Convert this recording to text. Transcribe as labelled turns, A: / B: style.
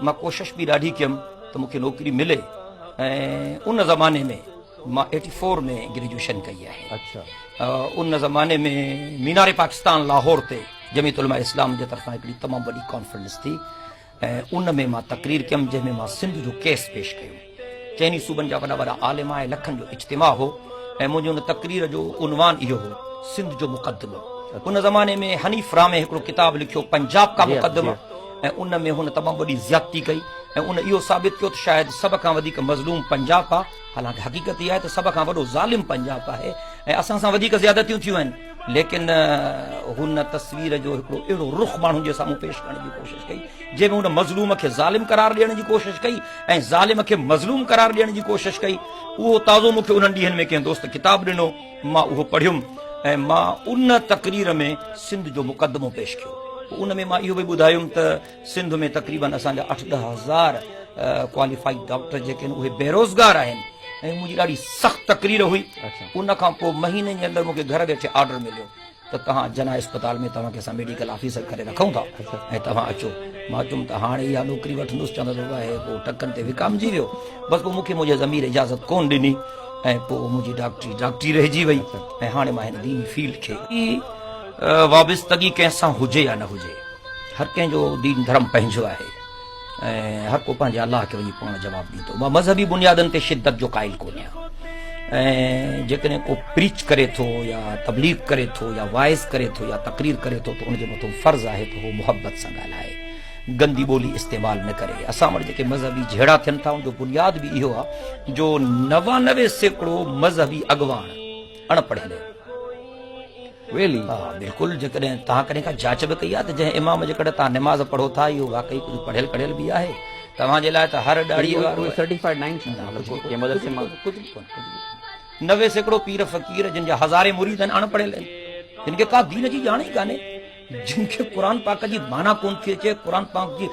A: मां कोशिश भी ॾाढी कयमि त मूंखे नौकिरी मिले ऐं उन ज़माने में मां 84 में ग्रेजुएशन कई आहे।
B: अच्छा।
A: उन ज़माने में मीनार पाकिस्तान लाहौर ते जमीयत उलमा इस्लाम जे तरफ़ां हिकिड़ी तमामु वॾी कॉन्फ्रेंस थी ऐं उन में मां तकरीर कयमि जंहिंमें मां सिंध जो केस पेश कयो। चइनी सूबनि जा वॾा वॾा आलिमा ऐं लखनि जो इज्तिमा हो ऐं मुंहिंजी उन तकरीर जो उनवान इहो हो, सिंध जो मुक़दमो। उन ज़माने में हनीफ रामे हिकिड़ो किताबु लिखियो पंजाब का मुक़दमा ऐं उन में हुन तमामु वॾी ज़्यादती कई ऐं उन इहो साबित कयो त शायदि सभ खां वधीक मज़लूम पंजाब आहे। हालांकि हक़ीक़त इहा आहे त सभ खां वॾो ज़ालिम पंजाब आहे ऐं असां सां वधीक ज़्यादतियूं थियूं आहिनि, लेकिन हुन तस्वीर जो हिकिड़ो अहिड़ो रुख़ माण्हुनि जे साम्हूं पेश करण जी कोशिशि कई जंहिंमें हुन मज़लूम खे ज़ालिम करार ॾियण जी कोशिशि कई ऐं ज़ालिम खे मज़लूम करार ॾियण जी कोशिशि कई। उहो ताज़ो मूंखे उन्हनि ॾींहंनि में कंहिं दोस्त किताबु ॾिनो, मां उहो पढ़ियुमि ऐं मां उन तकरीर में सिंध जो मुक़दमो पेश कयो। उन में मां इहो बि ॿुधायुमि त सिंध में तक़रीबन असांजा 8-10 हज़ार क्वालिफाइड डॉक्टर जेके आहिनि उहे बेरोज़गार आहिनि ऐं मुंहिंजी ॾाढी सख़्तु तकरीर हुई। उन खां पोइ महीने जे अंदरि मूंखे घर वेठे ऑर्डर मिलियो त तव्हां जना इस्पताल में तव्हांखे असां मेडिकल ऑफिसर करे रखूं था ऐं तव्हां अचो। मां चयुमि त हाणे इहा नौकिरी वठंदुसि, चवंदो आहे पोइ टकनि ते विकामजी वियो। बसि पोइ मूंखे मुंहिंजे ज़मीर इजाज़त कोन ॾिनी ऐं पोइ मुंहिंजी डॉक्टरी रहिजी वई ऐं हाणे मां हिन दीनी फील्ड खे वाबस्तगी कंहिंसां हुजे या न हुजे, हर कंहिंजो दीन धर्म पंहिंजो आहे ऐं हर को पंहिंजे अलाह खे वञी पाण जवाबु ॾींदो। मां मज़हबी बुनियादनि ते शिदत जो क़ाइल कोन आहियां ऐं जेकॾहिं को प्रीच करे थो या तबलीग करे थो या वाइज़ करे थो या तकरीर करे थो त उनजे मथां फ़र्ज़ु आहे त उहो मुहबत सां ॻाल्हाए, गंदी ॿोली इस्तेमालु न करे। असां वटि जेके मज़हबी जहिड़ा थियनि था उनजो बुनियाद बि इहो आहे जो 99% मज़हबी अॻवान अणपढ़ियल
B: वेली।
A: हा बिल्कुलु। जेकॾहिं तव्हां कॾहिं का जांच बि कई आहे त जंहिं इमाम जे करे तव्हां निमाज़ पढ़ो था इहो वाक़ई कुझु पढ़ियल कढ़ियल बि आहे तव्हांजे लाइ त हर ॾाढ़ीअ वारो
B: सर्टिफाइड
A: 90% पीर फ़क़ीर जिन जा हज़ारे मुरीद आहिनि अणपढ़ियल आहिनि, जिन खे का दीन जी ॼाण ई कान्हे, जिन खे क़ुर पाक जी माना कोन थी अचे, क़ुर पाक जी